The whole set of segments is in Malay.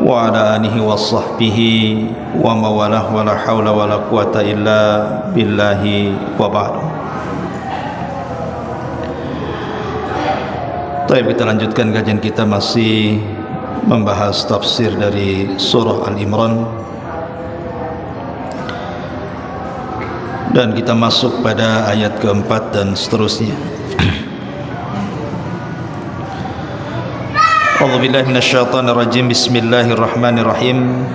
wa ala alihi wa sahbihi wa mawalah wa la hawla wa la quwata illa billahi wa ba'du. Baik, kita lanjutkan kajian kita, masih membahas tafsir dari surah Al-Imran, dan kita masuk pada ayat keempat dan seterusnya. A'udzubillahi minasyaitonir rajim. Bismillahirrahmanirrahim.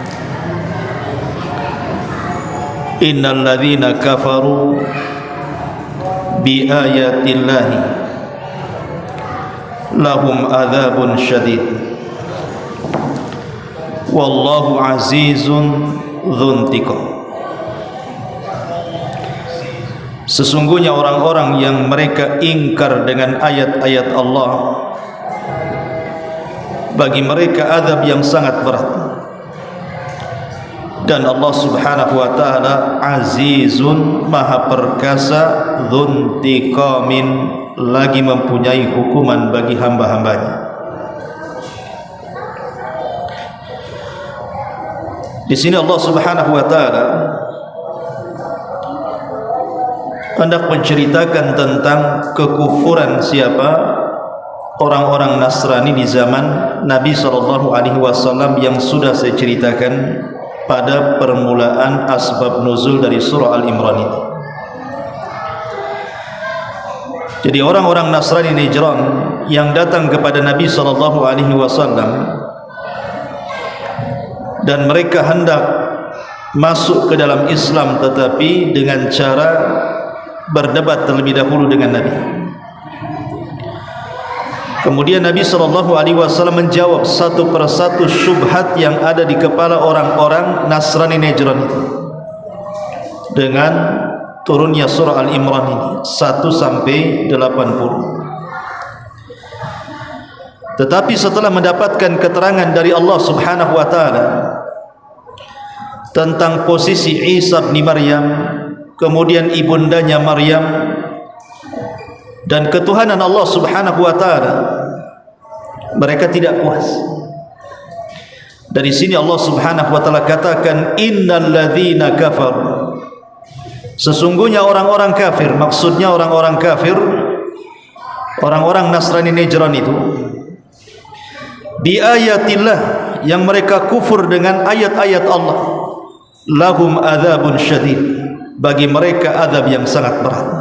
Innal ladzina kafaru bi ayatillahi lahum adzabun syadid wallahu azizun dzuntiqam. Sesungguhnya orang-orang yang mereka ingkar dengan ayat-ayat Allah, bagi mereka azab yang sangat berat. Dan Allah subhanahu wa ta'ala azizun, maha perkasa, dzuntiqamin, lagi mempunyai hukuman bagi hamba-hambanya. Di sini Allah subhanahu wa ta'ala hendak menceritakan tentang kekufuran siapa? Orang-orang Nasrani di zaman Nabi SAW yang sudah saya ceritakan pada permulaan asbab nuzul dari surah Al-Imran ini. Jadi orang-orang Nasrani Najran yang datang kepada Nabi SAW dan mereka hendak masuk ke dalam Islam, tetapi dengan cara berdebat terlebih dahulu dengan Nabi. Kemudian Nabi SAW menjawab satu persatu syubhat yang ada di kepala orang-orang Nasrani Najran itu dengan turunnya surah Al-Imran ini 1-80. Tetapi setelah mendapatkan keterangan dari Allah subhanahu wa ta'ala tentang posisi Isa bin Maryam, kemudian ibundanya Maryam, dan ketuhanan Allah subhanahu wa ta'ala, mereka tidak puas. Dari sini Allah subhanahu wa ta'ala katakan innal ladzina kafaru, sesungguhnya orang-orang kafir, maksudnya orang-orang kafir, orang-orang Nasrani Najran itu, bi ayatillah, yang mereka kufur dengan ayat-ayat Allah, lahum adzabun syadid, bagi mereka azab yang sangat berat.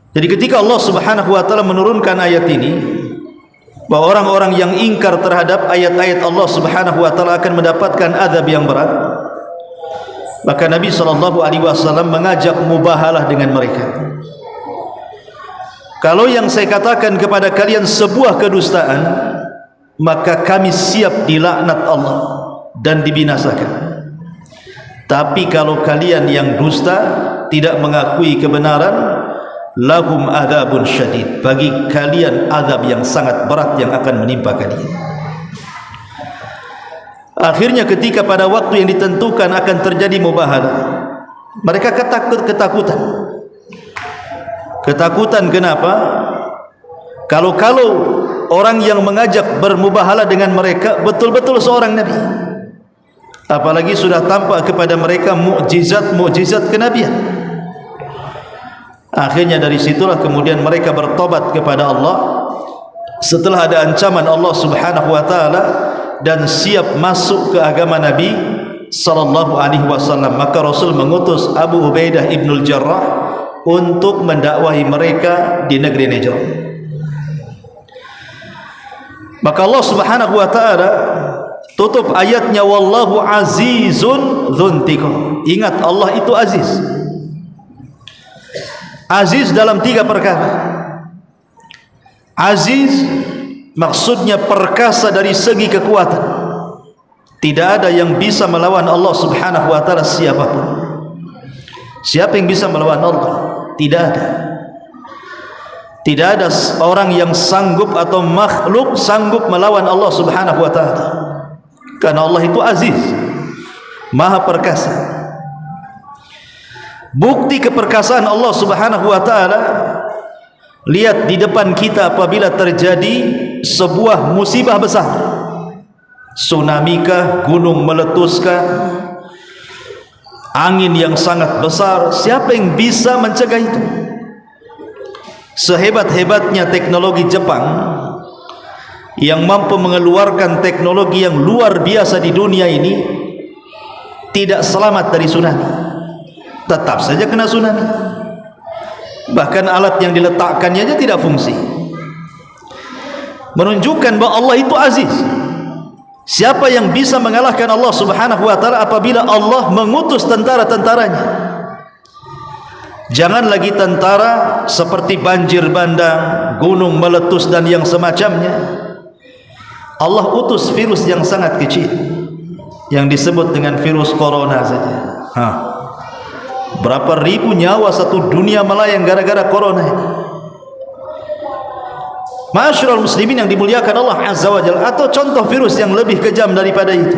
Jadi ketika Allah subhanahu wa ta'ala menurunkan ayat ini, bahwa orang-orang yang ingkar terhadap ayat-ayat Allah subhanahu wa ta'ala akan mendapatkan azab yang berat, maka Nabi SAW mengajak mubahalah dengan mereka. Kalau yang saya katakan kepada kalian sebuah kedustaan, maka kami siap dilaknat Allah dan dibinasakan. Tapi kalau kalian yang dusta, tidak mengakui kebenaran, lahum adzabun syadid, bagi kalian azab yang sangat berat yang akan menimpa kalian. Akhirnya ketika pada waktu yang ditentukan akan terjadi mubahalah, mereka ketakutan. Ketakutan kenapa? Kalau orang yang mengajak bermubahalah dengan mereka betul-betul seorang nabi, apalagi sudah tampak kepada mereka mukjizat kenabian. Akhirnya dari situlah kemudian mereka bertobat kepada Allah setelah ada ancaman Allah subhanahu wa ta'ala, dan siap masuk ke agama Nabi SAW. Maka Rasul mengutus Abu Ubaidah ibnul Jarrah untuk mendakwahi mereka di negeri Najran. Maka Allah subhanahu wa ta'ala tutup ayatnya wallahu azizun dzuntiqam. Ingat, Allah itu aziz. Aziz dalam 3 perkara. Aziz maksudnya perkasa dari segi kekuatan. Tidak ada yang bisa melawan Allah subhanahu wa ta'ala siapapun. Siapa yang bisa melawan Allah? Tidak ada. Tidak ada orang yang sanggup atau makhluk sanggup melawan Allah subhanahu wa ta'ala, karena Allah itu aziz, maha perkasa. Bukti keperkasaan Allah subhanahu wa ta'ala, lihat di depan kita apabila terjadi sebuah musibah besar, Tsunami kah, gunung meletuskah, angin yang sangat besar, siapa yang bisa mencegah itu? Sehebat-hebatnya teknologi Jepang yang mampu mengeluarkan teknologi yang luar biasa di dunia ini, tidak selamat dari tsunami. Tetap saja kena tsunami. Bahkan alat yang diletakkannya aja tidak fungsi. Menunjukkan bahwa Allah itu aziz. Siapa yang bisa mengalahkan Allah subhanahu wa ta'ala apabila Allah mengutus tentara-tentaranya? Jangan lagi tentara seperti banjir bandang, gunung meletus dan yang semacamnya. Allah utus virus yang sangat kecil yang disebut dengan virus corona saja. Berapa ribu nyawa satu dunia melayang gara-gara corona ini. Ma'asyiral muslimin yang dimuliakan Allah Azza wa Jalla, atau contoh virus yang lebih kejam daripada itu,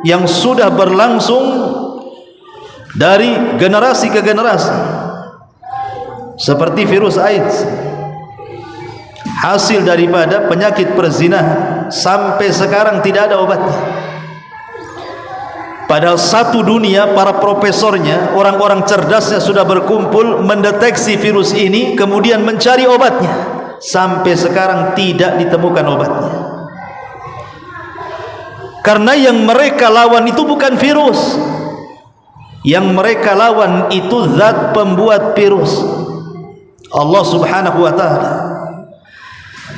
yang sudah berlangsung dari generasi ke generasi, seperti virus AIDS, hasil daripada penyakit perzinahan, sampai sekarang tidak ada obatnya. Padahal satu dunia para profesornya, orang-orang cerdasnya sudah berkumpul mendeteksi virus ini, kemudian mencari obatnya. Sampai sekarang tidak ditemukan obatnya. Karena yang mereka lawan itu bukan virus. Yang mereka lawan itu zat pembuat virus, Allah subhanahu wa ta'ala.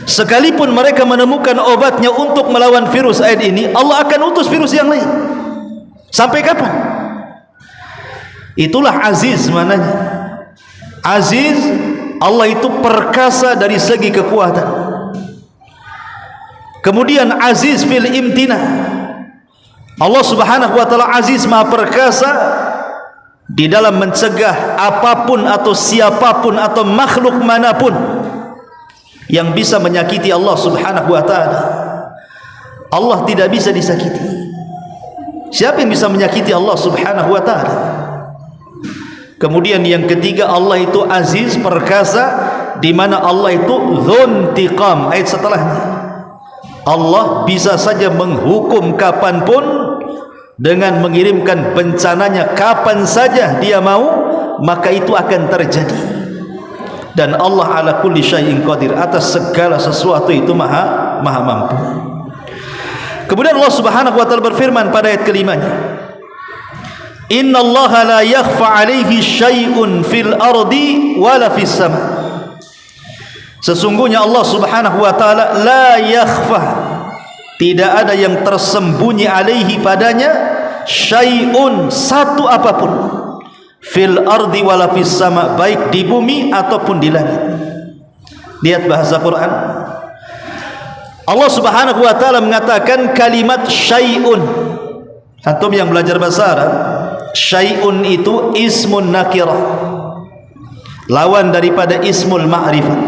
Sekalipun mereka menemukan obatnya untuk melawan virus AIDS ini, Allah akan utus virus yang lain. Sampai kapan? Itulah aziz mananya. Aziz, Allah itu perkasa dari segi kekuatan. Kemudian aziz fil imtina. Allah subhanahu wa ta'ala aziz, maha perkasa di dalam mencegah apapun atau siapapun atau makhluk manapun yang bisa menyakiti Allah subhanahu wa ta'ala. Allah tidak bisa disakiti. Siapa yang bisa menyakiti Allah subhanahu wa ta'ala? Kemudian yang ketiga, Allah itu aziz, perkasa, di mana Allah itu dzuntiqam. Ayat setelahnya, Allah bisa saja menghukum kapanpun dengan mengirimkan bencananya kapan saja Dia mau, maka itu akan terjadi. Dan Allah ala kulli syai'in qadir, atas segala sesuatu itu maha mampu. Kemudian Allah subhanahu wa ta'ala berfirman pada ayat kelimanya, Inna Allah la yakhfa alaihi syai'un fil ardi wala fis sama. Sesungguhnya Allah subhanahu wa ta'ala la yakhfa, tidak ada yang tersembunyi alaihi padanya, syai'un, satu apapun, fil ardi wala fis sama, baik di bumi ataupun di langit. Lihat bahasa Quran. Allah subhanahu wa ta'ala mengatakan kalimat syai'un. Antum yang belajar bahasa Arab, syai'un itu ismun nakirah, lawan daripada ismul ma'rifah.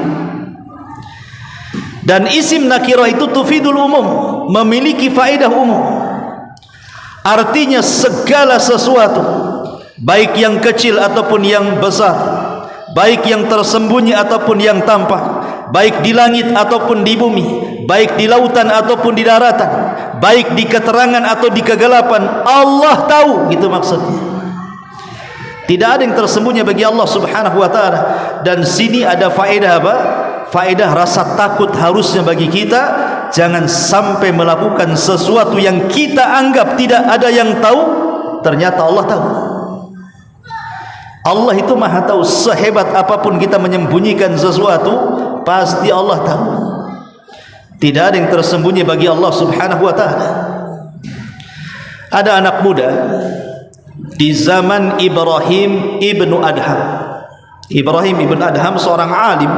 Dan isim nakirah itu tufidul umum, memiliki faedah umum. Artinya segala sesuatu, baik yang kecil ataupun yang besar, baik yang tersembunyi ataupun yang tampak, baik di langit ataupun di bumi, baik di lautan ataupun di daratan, baik di keterangan atau di kegelapan, Allah tahu, gitu maksudnya. Tidak ada yang tersembunyi bagi Allah subhanahu wa ta'ala. Dan sini ada faedah apa? Faedah rasa takut harusnya bagi kita. Jangan sampai melakukan sesuatu yang kita anggap tidak ada yang tahu, ternyata Allah tahu. Allah itu maha tahu. Sehebat apapun kita menyembunyikan sesuatu, pasti Allah tahu. Tidak ada yang tersembunyi bagi Allah subhanahu wa ta'ala. Ada anak muda di zaman Ibrahim ibnu Adham. Ibrahim ibnu Adham seorang alim,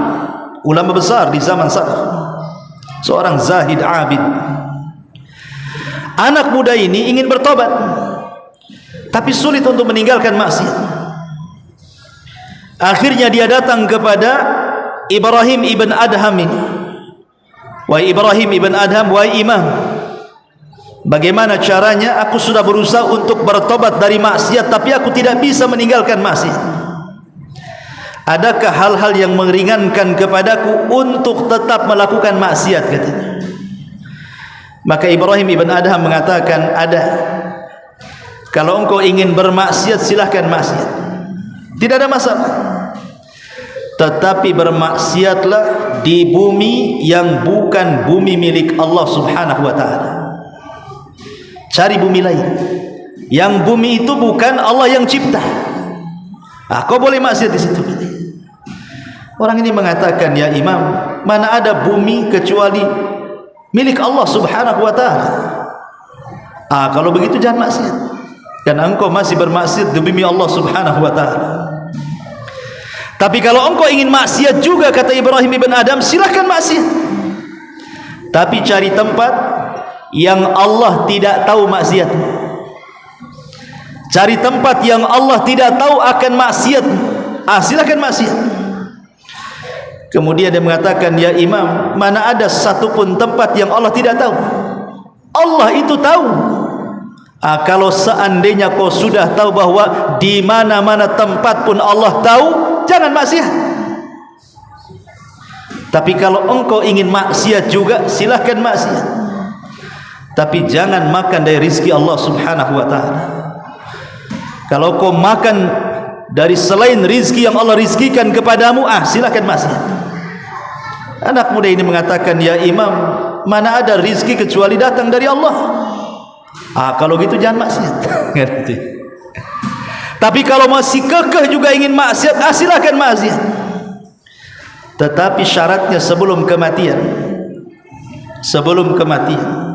ulama besar di zaman salaf, seorang zahid abid. Anak muda ini ingin bertobat, tapi sulit untuk meninggalkan maksiat. Akhirnya dia datang kepada Ibrahim ibn Adham ini. Wahai Ibrahim ibn Adham, wahai imam, bagaimana caranya? Aku sudah berusaha untuk bertobat dari maksiat, tapi aku tidak bisa meninggalkan maksiat. Adakah hal-hal yang meringankan kepadaku untuk tetap melakukan maksiat, katanya. Maka Ibrahim ibn Adham mengatakan, ada. Kalau engkau ingin bermaksiat, silahkan maksiat, tidak ada masalah. Tetapi bermaksiatlah di bumi yang bukan bumi milik Allah subhanahu wa ta'ala. Cari bumi lain yang bumi itu bukan Allah yang cipta. Kau boleh maksiat di situ. Orang ini mengatakan, ya Imam, mana ada bumi kecuali milik Allah subhanahu wa ta'ala. Kalau begitu jangan maksiat, karena engkau masih bermaksiat di bumi Allah subhanahu wa ta'ala. Tapi kalau engkau ingin maksiat juga, kata Ibrahim ibn Adham, silahkan maksiat, tapi cari tempat yang Allah tidak tahu maksiatmu. Cari tempat yang Allah tidak tahu akan maksiatmu. Silahkan maksiat. Kemudian dia mengatakan, ya Imam, mana ada satupun tempat yang Allah tidak tahu? Allah itu tahu. Kalau seandainya kau sudah tahu bahwa di mana-mana tempat pun Allah tahu, jangan maksiat. Tapi kalau engkau ingin maksiat juga, silahkan maksiat, tapi jangan makan dari rizki Allah subhanahu wa ta'ala. Kalau kau makan dari selain rizki yang Allah rizkikan kepadamu, silahkan maksiat. Anak muda ini mengatakan, ya Imam, mana ada rizki kecuali datang dari Allah. Kalau gitu jangan maksiat. Tapi kalau masih kekeh juga ingin maksiat, silahkan maksiat, tetapi syaratnya sebelum kematian. Sebelum kematian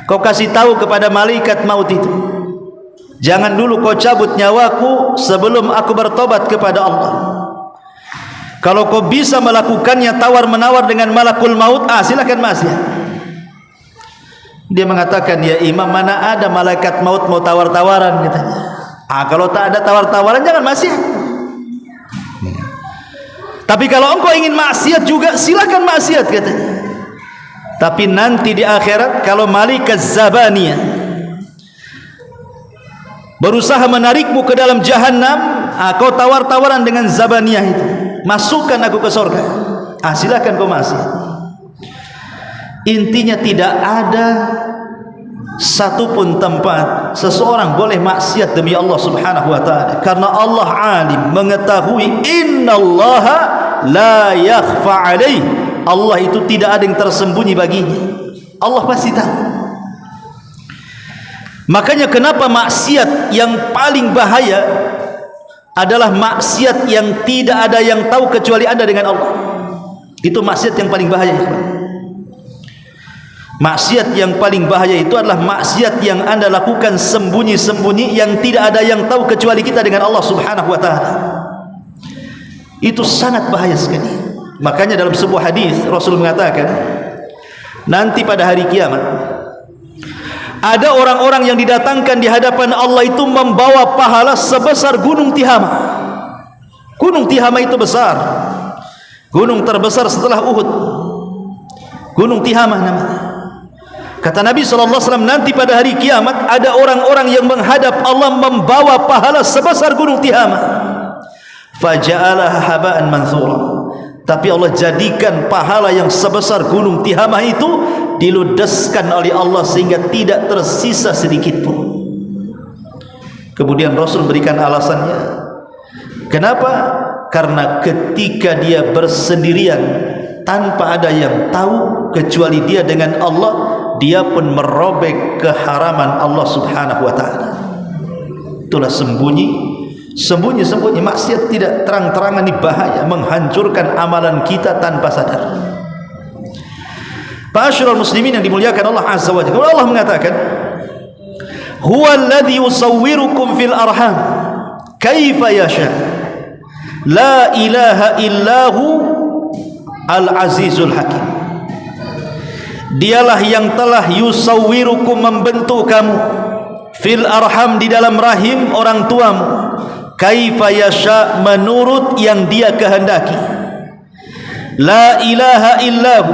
kau kasih tahu kepada malaikat maut itu, jangan dulu kau cabut nyawaku sebelum aku bertobat kepada Allah. Kalau kau bisa melakukannya tawar-menawar dengan malakul maut, silakan maksiat. Dia mengatakan, ya Imam, mana ada malaikat maut mau tawar-tawaran, katanya. Kalau tak ada tawar-tawaran, jangan maksiat. Tapi kalau engkau ingin maksiat juga, silakan maksiat, katanya. Tapi nanti di akhirat, kalau malaikat Zabaniyah berusaha menarikmu ke dalam jahannam, kau tawar-tawaran dengan Zabaniyah itu, masukkan aku ke surga, silakan kau maksiat. Intinya tidak ada satupun tempat seseorang boleh maksiat demi Allah subhanahu wa ta'ala, karena Allah alim, mengetahui, innallaha la yakhfa alaih, Allah itu tidak ada yang tersembunyi baginya, Allah pasti tahu. Makanya kenapa maksiat yang paling bahaya adalah maksiat yang tidak ada yang tahu kecuali Anda dengan Allah. Itu maksiat yang paling bahaya. Maksiat yang paling bahaya itu adalah maksiat yang Anda lakukan sembunyi-sembunyi, yang tidak ada yang tahu kecuali kita dengan Allah subhanahu wa ta'ala. Itu sangat bahaya sekali. Makanya dalam sebuah hadis Rasul mengatakan, nanti pada hari kiamat ada orang-orang yang didatangkan di hadapan Allah itu membawa pahala sebesar gunung Tihama. Gunung Tihama itu besar, gunung terbesar setelah Uhud. Gunung Tihama namanya. Kata Nabi SAW, nanti pada hari kiamat ada orang-orang yang menghadap Allah membawa pahala sebesar gunung Tihama. Faja'alaha haba'an manthura. Tapi Allah jadikan pahala yang sebesar gunung Tihama itu diludeskan oleh Allah sehingga tidak tersisa sedikit pun. Kemudian Rasul berikan alasannya. Kenapa? Karena ketika dia bersendirian tanpa ada yang tahu kecuali dia dengan Allah, dia pun merobek keharaman Allah subhanahu wa ta'ala. Itulah sembunyi-sembunyi maksiat tidak terang-terangan, ini bahaya, menghancurkan amalan kita tanpa sadar. Ma'asyiral muslimin yang dimuliakan Allah azza wa jalla, Allah mengatakan, huwallazi yusawwirukum fil arham kaifa yasha, la ilaha illahu al-azizul hakim. Dialah yang telah yusawwirukum, membentuk kamu, fil arham, di dalam rahim orang tuamu, kaifa yasha, menurut yang dia kehendaki. La ilaha illahu,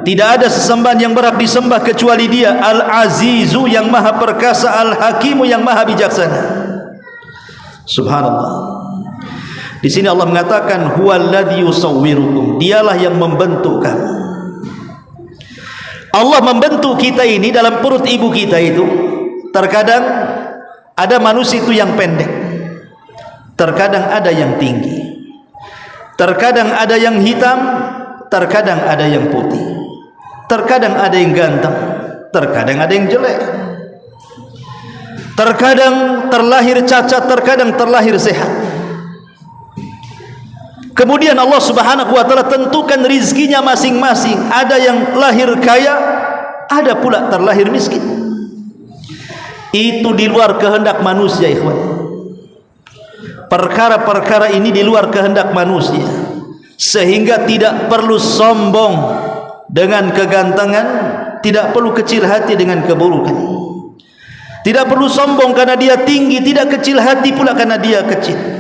tidak ada sesembahan yang berhak disembah kecuali dia, al-azizu, yang maha perkasa, al-hakimu, yang maha bijaksana. Subhanallah. Di sini Allah mengatakan huwallazi yusawwirukum, dialah yang membentuk kamu. Allah membentuk kita ini dalam perut ibu kita itu, terkadang ada manusia itu yang pendek, terkadang ada yang tinggi, terkadang ada yang hitam, terkadang ada yang putih, terkadang ada yang ganteng, terkadang ada yang jelek, terkadang terlahir cacat, terkadang terlahir sehat. Kemudian Allah Subhanahu wa taala tentukan rizkinya masing-masing. Ada yang lahir kaya, ada pula terlahir miskin. Itu di luar kehendak manusia, ikhwan. Perkara-perkara ini di luar kehendak manusia, sehingga tidak perlu sombong dengan kegantengan, tidak perlu kecil hati dengan keburukan. Tidak perlu sombong karena dia tinggi, tidak kecil hati pula karena dia kecil.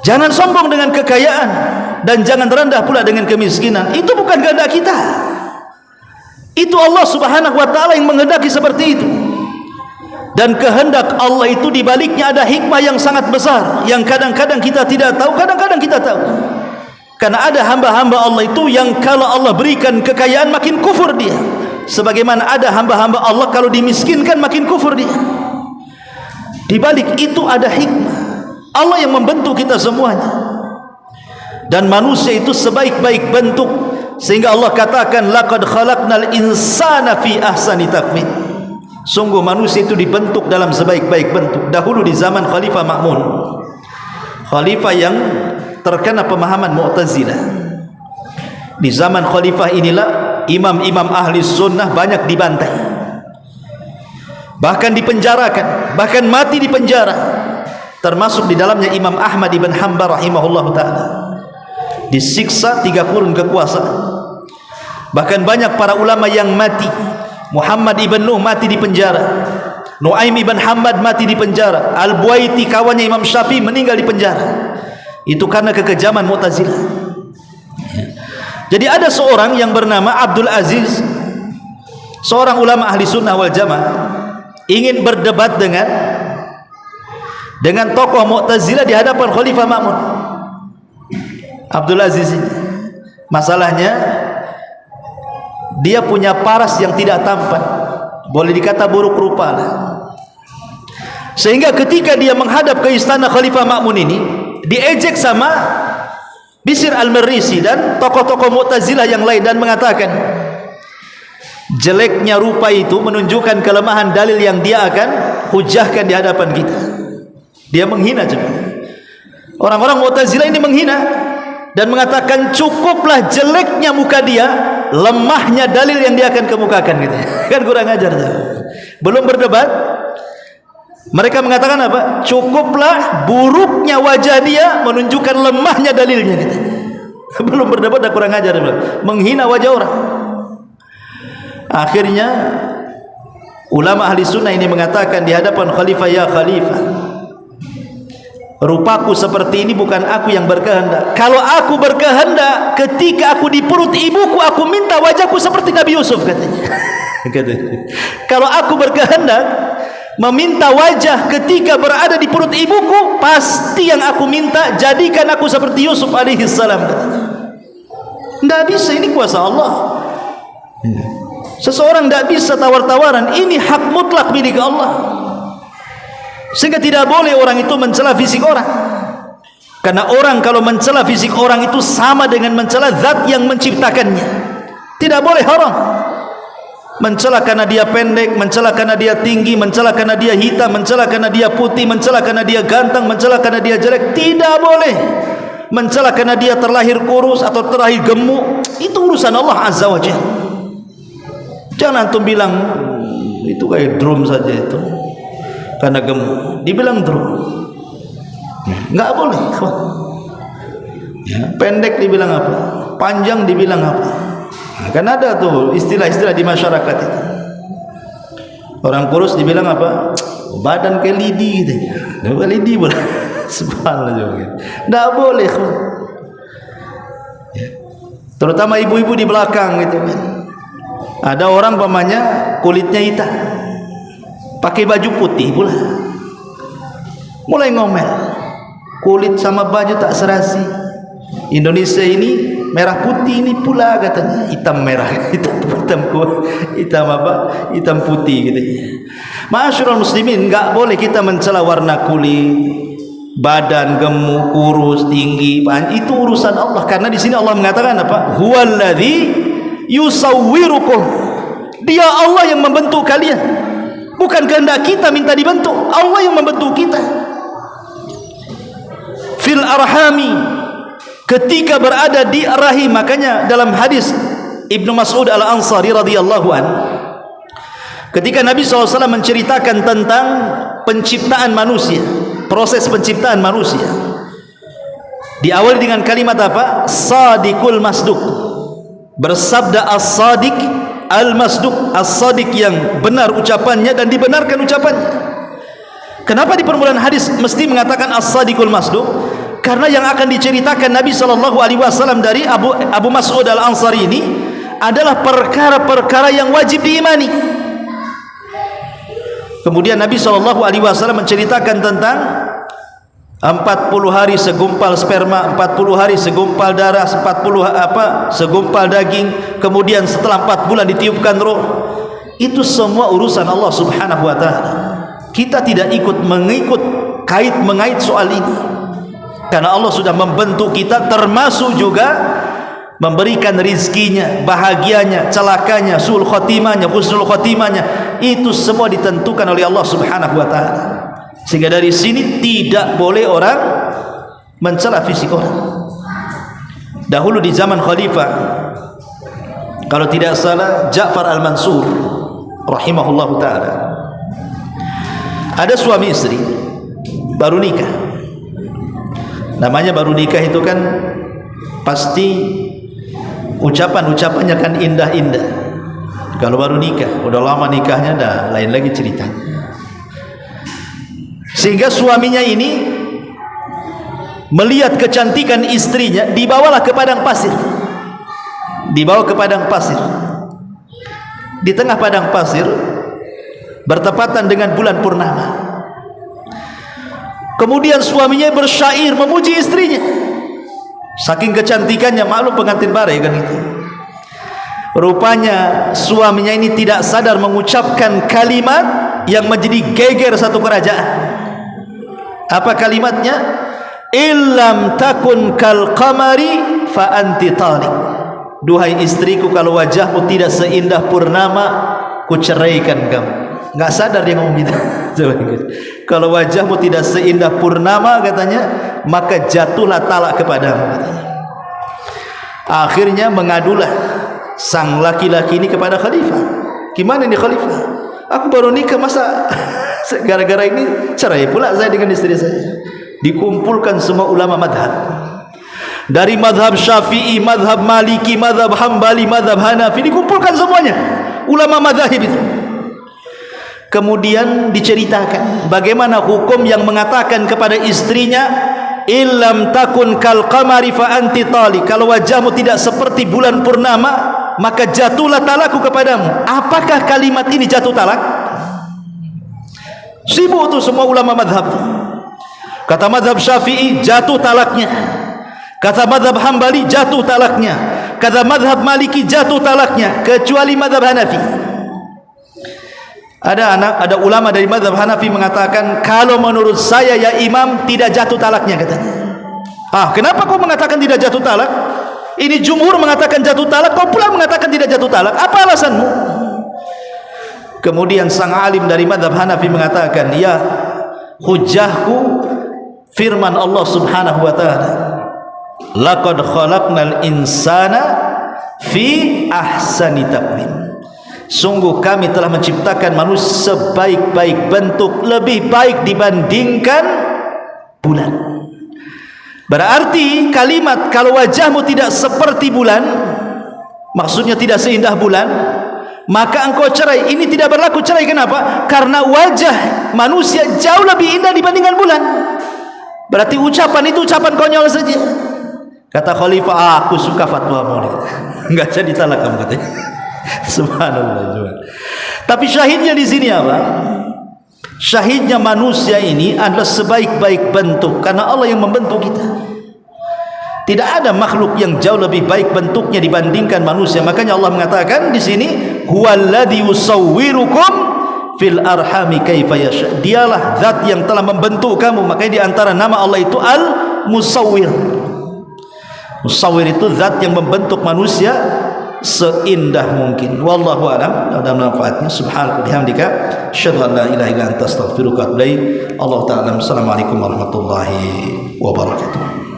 Jangan sombong dengan kekayaan, dan jangan rendah pula dengan kemiskinan. Itu bukan kehendak kita. Itu Allah Subhanahu wa taala yang menghendaki seperti itu. Dan kehendak Allah itu di baliknya ada hikmah yang sangat besar, yang kadang-kadang kita tidak tahu, kadang-kadang kita tahu. Karena ada hamba-hamba Allah itu yang kalau Allah berikan kekayaan makin kufur dia, sebagaimana ada hamba-hamba Allah kalau dimiskinkan makin kufur dia. Di balik itu ada hikmah. Allah yang membentuk kita semuanya, dan manusia itu sebaik-baik bentuk, sehingga Allah katakan laqad khalaqnal insana fi ahsani taqwim. Sungguh manusia itu dibentuk dalam sebaik-baik bentuk. Dahulu di zaman Khalifah Ma'mun, khalifah yang terkena pemahaman Mu'tazilah, di zaman khalifah inilah imam-imam ahli sunnah banyak dibantai, bahkan dipenjarakan, bahkan mati di penjara. Termasuk di dalamnya Imam Ahmad ibn Hanbal rahimahullah ta'ala, disiksa 3 kurun kekuasaan. Bahkan banyak para ulama yang mati. Muhammad ibn Nuh mati di penjara, Nuaim ibn Hamad mati di penjara, Al-Buaiti kawannya Imam Syafi'i meninggal di penjara. Itu karena kekejaman Mu'tazilah. Jadi ada seorang yang bernama Abdul Aziz, seorang ulama ahli sunnah wal jamaah, ingin berdebat dengan tokoh Mu'tazilah di hadapan Khalifah Ma'mun. Abdul Aziz ini, masalahnya dia punya paras yang tidak tampan, boleh dikata buruk rupa lah. Sehingga ketika dia menghadap ke istana Khalifah Ma'mun ini, diejek sama Bishr al-Marisi dan tokoh-tokoh Mu'tazilah yang lain, dan mengatakan jeleknya rupa itu menunjukkan kelemahan dalil yang dia akan hujahkan di hadapan kita. Dia menghina juga. Orang-orang Mu'tazilah ini menghina dan mengatakan cukuplah jeleknya muka dia, lemahnya dalil yang dia akan kemukakan gitu. Kan kurang ajar. Belum berdebat, mereka mengatakan apa? Cukuplah buruknya wajah dia menunjukkan lemahnya dalilnya gitu. Belum berdebat dah kurang ajar, menghina wajah orang. Akhirnya ulama ahli sunnah ini mengatakan di hadapan khalifah, ya khalifah, rupaku seperti ini bukan aku yang berkehendak. Kalau aku berkehendak, ketika aku di perut ibuku, aku minta wajahku seperti Nabi Yusuf, katanya. Kalau aku berkehendak meminta wajah ketika berada di perut ibuku, pasti yang aku minta jadikan aku seperti Yusuf alaihi salam, katanya. Tidak bisa, ini kuasa Allah. Seseorang tidak bisa tawar-tawaran, ini hak mutlak milik Allah. Sehingga tidak boleh orang itu mencela fisik orang, karena orang kalau mencela fisik orang itu sama dengan mencela zat yang menciptakannya. Tidak boleh haram mencela karena dia pendek, mencela karena dia tinggi, mencela karena dia hitam, mencela karena dia putih, mencela karena dia ganteng, mencela karena dia jelek. Tidak boleh mencela karena dia terlahir kurus atau terlahir gemuk. Itu urusan Allah Azza wa Jalla. Jangan antum bilang itu kayak drum saja itu, karena gemuk dibilang drum, nggak boleh. Ya, pendek dibilang apa, panjang dibilang apa. Nah, kan ada tuh istilah-istilah di masyarakat itu. Orang kurus dibilang apa, badan kayak lidi gitu. Nggak lidi boleh. Subhanallah juga. Nggak boleh. Ya. Terutama ibu-ibu di belakang gitu kan. Ada orang pamannya kulitnya hitam, pakai baju putih pula, mulai ngomel, kulit sama baju tak serasi. Indonesia ini merah putih ini pula katanya, hitam merah, hitam apa? Hitam putih gitu. Ma'asyiral muslimin, enggak boleh kita mencela warna kulit, badan gemuk, kurus, tinggi, itu urusan Allah. Karena di sini Allah mengatakan apa? Huwallazi yusawwirukum. Dia Allah yang membentuk kalian. Bukan kehendak kita minta dibentuk, Allah yang membentuk kita. Fil arhami, ketika berada di rahim. Makanya dalam hadis Ibnu Mas'ud Al-Ansari radhiyallahu an, ketika Nabi SAW menceritakan tentang penciptaan manusia, proses penciptaan manusia, diawali dengan kalimat apa? Sadiqul masduq. Bersabda as-sadiq al-masduq, as-sadiq yang benar ucapannya dan dibenarkan ucapannya. Kenapa di permulaan hadis mesti mengatakan as-sadiqul masduq? Karena yang akan diceritakan Nabi SAW dari Abu Mas'ud Al-Ansari ini adalah perkara-perkara yang wajib diimani. Kemudian Nabi SAW menceritakan tentang 40 hari segumpal sperma, 40 hari segumpal darah, 40 segumpal daging, kemudian setelah 4 bulan ditiupkan roh. Itu semua urusan Allah Subhanahu wa taala. Kita tidak mengikut mengait soal ini. Karena Allah sudah membentuk kita, termasuk juga memberikan rizkinya, bahagianya, celakanya, sul khotimahnya, husnul khotimahnya. Itu semua ditentukan oleh Allah Subhanahu wa taala. Sehingga dari sini tidak boleh orang mencela fisik orang. Dahulu di zaman khalifah, kalau tidak salah Ja'far Al-Mansur rahimahullahu taala, ada suami istri baru nikah. Namanya baru nikah itu kan pasti ucapan-ucapannya kan indah-indah. Kalau baru nikah, udah lama nikahnya dah lain lagi ceritanya. Sehingga suaminya ini melihat kecantikan istrinya, dibawalah ke padang pasir. Dibawa ke padang pasir. Di tengah padang pasir bertepatan dengan bulan purnama. Kemudian suaminya bersyair memuji istrinya. Saking kecantikannya, maklum pengantin bare kan itu. Rupanya suaminya ini tidak sadar mengucapkan kalimat yang menjadi geger satu kerajaan. Apa kalimatnya? Illam takun kal qamari fa anti taliq. Duhai istriku, kalau wajahmu tidak seindah purnama, ku ceraikan kamu. Enggak sadar dia ngomong gitu. Kalau wajahmu tidak seindah purnama katanya, maka jatuhlah talak kepadamu katanya. Akhirnya mengadulah sang laki-laki ini kepada khalifah. Gimana ini khalifah? Aku baru nikah, masa gara-gara ini cerai pula saya dengan istri saya. Dikumpulkan semua ulama madhab, dari madhab Syafi'i, madhab Maliki, madhab Hambali, madhab Hanafi, dikumpulkan semuanya ulama madhab itu. Kemudian diceritakan bagaimana hukum yang mengatakan kepada istrinya, illam takun kal qamari fa anti tali, kalau wajahmu tidak seperti bulan purnama, maka jatuhlah talakku kepadamu. Apakah kalimat ini jatuh talak? Sibuk itu semua ulama madhab. Kata madhab Syafi'i, jatuh talaknya. Kata madhab Hambali, jatuh talaknya. Kata madhab Maliki, jatuh talaknya, kecuali madhab Hanafi. Ada ulama dari madhab Hanafi mengatakan, kalau menurut saya ya imam, tidak jatuh talaknya katanya. Kenapa kau mengatakan tidak jatuh talak? Ini jumhur mengatakan jatuh talak, kau pula mengatakan tidak jatuh talak. Apa alasanmu? Kemudian sang alim dari madhab Hanafi mengatakan, ya, hujahku firman Allah Subhanahu wa taala, laqad khalaqnal insana fi ahsani taqwim. Sungguh kami telah menciptakan manusia sebaik-baik bentuk, lebih baik dibandingkan bulan. Berarti kalimat kalau wajahmu tidak seperti bulan, maksudnya tidak seindah bulan, maka engkau cerai. Ini tidak berlaku cerai. Kenapa? Karena wajah manusia jauh lebih indah dibandingkan bulan. Berarti ucapan itu ucapan konyol saja. Kata khalifah, aku suka fatwamu. Enggak jadi talak kamu katanya. Subhanallah. Tapi syahidnya di sini apa? Syahidnya manusia ini adalah sebaik-baik bentuk karena Allah yang membentuk kita. Tidak ada makhluk yang jauh lebih baik bentuknya dibandingkan manusia. Makanya Allah mengatakan di sini, huwallazi yusawwirukum fil arhami kaifa yasha. Dialah zat yang telah membentuk kamu. Makanya di antara nama Allah itu Al-Musawwir. Musawwir itu zat yang membentuk manusia seindah mungkin. Wallahu a'lam. Ada manfaatnya. Subhanaka bihamdika asyhadu an la ilaha illa anta astaghfiruka wa atubu ilaik. Allah ta'ala. Assalamualaikum warahmatullahi wabarakatuh.